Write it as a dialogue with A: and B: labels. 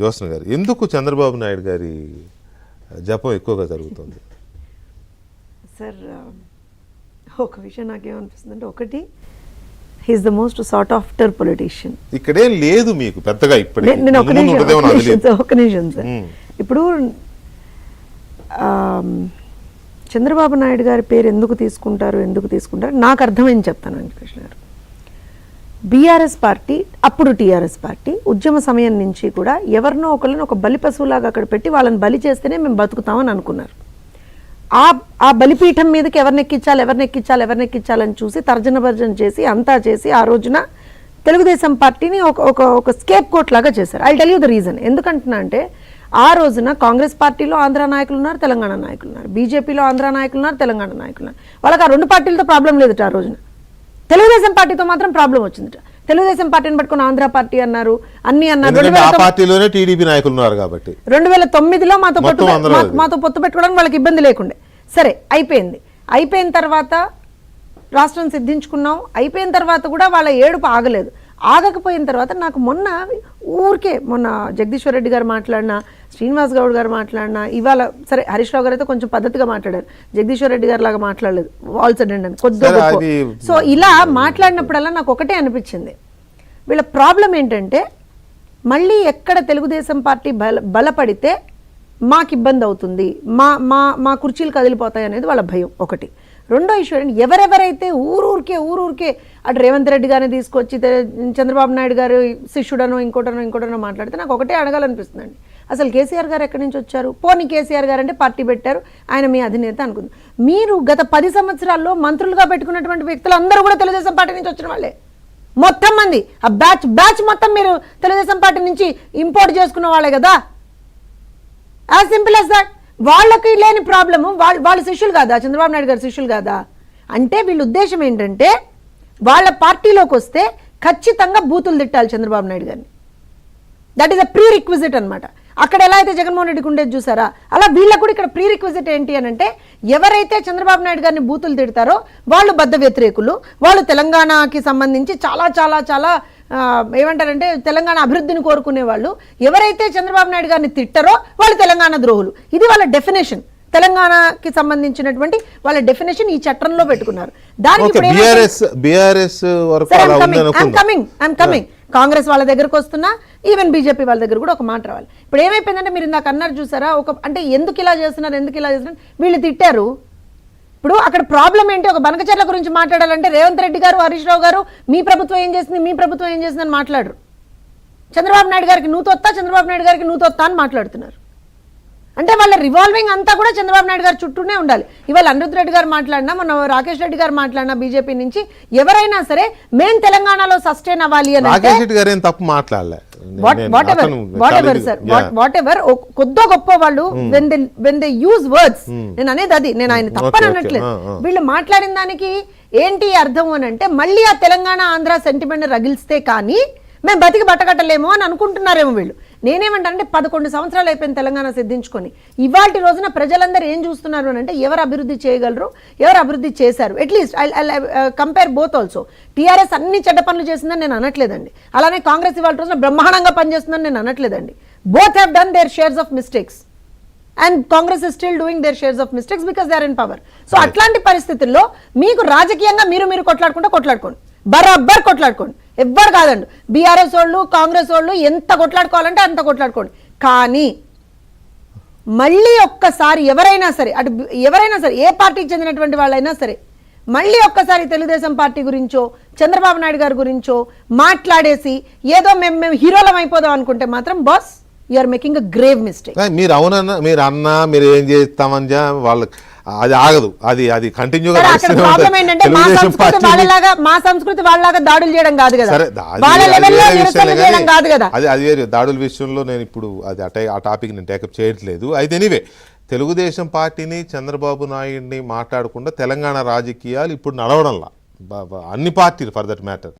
A: జ్యోత్స్న గారు, ఎందుకు చంద్రబాబు నాయుడు గారి జపం ఎక్కువగా జరుగుతుంది?
B: సార్ ఒక విషయం నాకేమనిపిస్తుంది అంటే, ఒకటి he is the most sought after politician.
A: ఇక్కడేం లేదు మీకు పెద్దగా ఇప్పటికే.
B: నేను ఒక నిమిషం సార్, ఇప్పుడు చంద్రబాబు నాయుడు గారి పేరు ఎందుకు తీసుకుంటారు నాకు అర్థమైంది చెప్తాను వెంకటకృష్ణ గారు. బీఆర్ఎస్ పార్టీ, అప్పుడు టీఆర్ఎస్ పార్టీ ఉద్యమ సమయం నుంచి కూడా ఎవరినో ఒకళ్ళని ఒక బలి పశువులాగా అక్కడ పెట్టి వాళ్ళని బలి చేస్తేనే మేము బతుకుతామని అనుకున్నారు. ఆ బలిపీఠం మీదకి ఎవరినెక్కించాలని చూసి తర్జన భర్జన చేసి అంతా చేసి ఆ రోజున తెలుగుదేశం పార్టీని ఒక స్కేప్ కోట్ లాగా చేశారు. I tell you the reason. ఎందుకంటున్నా అంటే, ఆ రోజున కాంగ్రెస్ పార్టీలో ఆంధ్ర నాయకులు ఉన్నారు, తెలంగాణ నాయకులు ఉన్నారు, బీజేపీలో ఆంధ్ర నాయకులు ఉన్నారు, తెలంగాణ నాయకులు ఉన్నారు. వాళ్ళకి ఆ రెండు పార్టీలతో ప్రాబ్లం లేదుట. ఆ రోజున తెలుగుదేశం పార్టీతో మాత్రం ప్రాబ్లం వచ్చిందిట. తెలుగుదేశం పార్టీని పట్టుకుని ఆంధ్ర పార్టీ అన్నారు, అన్ని అన్నారు. 2009లో మాతో పొత్తు పెట్టుకోవడానికి వాళ్ళకి ఇబ్బంది లేకుండే. సరే, అయిపోయిన తర్వాత రాష్ట్రం సిద్ధించుకున్నాం. అయిపోయిన తర్వాత కూడా వాళ్ళ ఏడుపు ఆగకపోయిన తర్వాత నాకు మొన్న జగదీశ్వర్ రెడ్డి గారు మాట్లాడినా, శ్రీనివాస్ గౌడ్ గారు మాట్లాడినా, ఇవాళ సరే హరీష్ రావు గారు అయితే కొంచెం పద్ధతిగా మాట్లాడారు, జగదీశ్వర్ రెడ్డి గారు లాగా మాట్లాడలేదు, వాల్స్ అటెండ్ కొద్దిగా. సో ఇలా మాట్లాడినప్పుడల్లా నాకు ఒకటే అనిపించింది, వీళ్ళ ప్రాబ్లం ఏంటంటే మళ్ళీ ఎక్కడ తెలుగుదేశం పార్టీ బలపడితే మాకు ఇబ్బంది అవుతుంది, మా కుర్చీలు కదిలిపోతాయి అనేది వాళ్ళ భయం ఒకటి. రెండో ఇష్యూ, ఎవరెవరైతే ఊరూరికే అటు రేవంత్ రెడ్డి గారిని తీసుకొచ్చి చంద్రబాబు నాయుడు గారు శిష్యుడనో ఇంకోటనో మాట్లాడితే నాకు ఒకటే అడగాలనిపిస్తుందండి, అసలు కేసీఆర్ గారు ఎక్కడి నుంచి వచ్చారు? పోనీ కేసీఆర్ గారు అంటే పార్టీ పెట్టారు, ఆయన మీ అధినేత అనుకుంది. మీరు గత 10 సంవత్సరాల్లో మంత్రులుగా పెట్టుకున్నటువంటి వ్యక్తులు అందరూ కూడా తెలుగుదేశం పార్టీ నుంచి వచ్చిన వాళ్ళే. మొత్తం మంది ఆ బ్యాచ్ మొత్తం మీరు తెలుగుదేశం పార్టీ నుంచి ఇంపోర్ట్ చేసుకున్న వాళ్ళే కదా. As simple as that. వాళ్ళకి లేని ప్రాబ్లము వాళ్ళ శిష్యులు కాదా, చంద్రబాబు నాయుడు గారి శిష్యులు కాదా? అంటే వీళ్ళ ఉద్దేశం ఏంటంటే, వాళ్ళ పార్టీలోకి వస్తే ఖచ్చితంగా బూతులు తిట్టాలి చంద్రబాబు నాయుడు గారిని. That is a pre requisite అనమాట. అక్కడ ఎలా అయితే జగన్మోహన్ రెడ్డికి ఉండేది చూసారా, అలా వీళ్ళకు కూడా ఇక్కడ ప్రీ రిక్విజిట్ ఏంటి అని అంటే, ఎవరైతే చంద్రబాబు నాయుడు గారిని బూతులు తిడతారో వాళ్ళు బద్ధ వ్యతిరేకులు, వాళ్ళు తెలంగాణకి సంబంధించి చాలా చాలా చాలా ఏమంటారంటే తెలంగాణ అభివృద్ధిని కోరుకునే వాళ్ళు, ఎవరైతే చంద్రబాబు నాయుడు గారిని తిట్టరో వాళ్ళు తెలంగాణ ద్రోహులు. ఇది వాళ్ళ డెఫినేషన్. తెలంగాణకి సంబంధించినటువంటి వాళ్ళ డెఫినేషన్ ఈ చట్టంలో పెట్టుకున్నారు. దానికి కాంగ్రెస్ వాళ్ళ దగ్గరకు వస్తున్నా, ఈవెన్ బీజేపీ వాళ్ళ దగ్గర కూడా ఒక మాట రావాలి. ఇప్పుడు ఏమైపోయిందంటే, మీరు ఇందాక అన్నారు చూసారా, అంటే ఎందుకు ఇలా చేస్తున్నారు, వీళ్ళు తిట్టారు. ఇప్పుడు అక్కడ ప్రాబ్లం ఏంటి? ఒక బనకచర్ల గురించి మాట్లాడాలంటే రేవంత్ రెడ్డి గారు, హరీష్ రావు గారు మీ ప్రభుత్వం ఏం చేసింది అని మాట్లాడరు. చంద్రబాబు నాయుడు గారికి నువ్వు తొత్తా అని మాట్లాడుతున్నారు. అంటే వాళ్ళ రివాల్వింగ్ అంతా కూడా చంద్రబాబు నాయుడు గారు చుట్టూనే ఉండాలి. ఇవాళ అనిరుద్ధ్ రెడ్డి గారు మాట్లాడినా, మన రాకేష్ రెడ్డి గారు మాట్లాడినా, బీజేపీ నుంచి ఎవరైనా సరే మేము తెలంగాణలో సస్టైన్ అవ్వాలి అని కొద్దో గొప్ప వాళ్ళు వెన్ దే యూజ్ వర్డ్స్, నేను అనేది అది, నేను ఆయన తప్పని అనట్లేదు. వీళ్ళు మాట్లాడిన దానికి ఏంటి అర్థం అని అంటే, మళ్ళీ ఆ తెలంగాణ ఆంధ్ర సెంటిమెంట్ రగిలిస్తే కానీ మేము బతికి బట్టకట్టలేమో అని అనుకుంటున్నారేమో వీళ్ళు. నేనేమంటానంటే, 11 సంవత్సరాలు అయిపోయిన తెలంగాణ సిద్ధించుకొని ఇవాళ రోజున ప్రజలందరూ ఏం చూస్తున్నారు అని అంటే, ఎవరు అభివృద్ధి చేయగలరు, ఎవరు అభివృద్ధి చేశారు. At least I compare both also. TRS అన్ని చెడ్డ పనులు చేసిందని నేను అనట్లేదండి, అలానే కాంగ్రెస్ ఇవాళ రోజున బ్రహ్మాండంగా పనిచేస్తుందని నేను అనట్లేదండి. Both have done their shares of mistakes and Congress is still doing their shares of mistakes because they are in power. So అట్లాంటి పరిస్థితుల్లో మీకు రాజకీయంగా మీరు కొట్లాడుకోండి, బరాబర్ కొట్లాడుకోండి, ఎవ్వరు కాదండి. బీఆర్ఎస్ వాళ్ళు, కాంగ్రెస్ వాళ్ళు ఎంత కొట్లాడుకోవాలంటే అంత కొట్లాడుకోండి. కానీ మళ్ళీ ఒక్కసారి ఎవరైనా సరే ఏ పార్టీకి చెందినటువంటి వాళ్ళైనా సరే మళ్ళీ ఒక్కసారి తెలుగుదేశం పార్టీ గురించో చంద్రబాబు నాయుడు గారి గురించో మాట్లాడేసి ఏదో మేము హీరోలం అయిపోదాం అనుకుంటే మాత్రం boss, you are making a grave mistake.
A: మీరు అవునన్నా, మీరు అన్నా, మీరు ఏం చేస్తామని వాళ్ళకి అది ఆగదు, అది కంటిన్యూగా.
B: ప్రాబ్లం ఏంటంటే, మా సంస్కృతి వాళ్ళలాగా దాడులు చేయడం కాదు కదా,
A: అది వేరే. దాడుల విషయంలో నేను ఇప్పుడు ఆ టాపిక్ నేను టేకప్ చేయట్లేదు. అయితే ఎనీవే, తెలుగుదేశం పార్టీని, చంద్రబాబు నాయుడిని మాట్లాడకుండా తెలంగాణ రాజకీయాలు ఇప్పుడు నడవడంలా అన్ని పార్టీలు ఫర్ దట్ మ్యాటర్.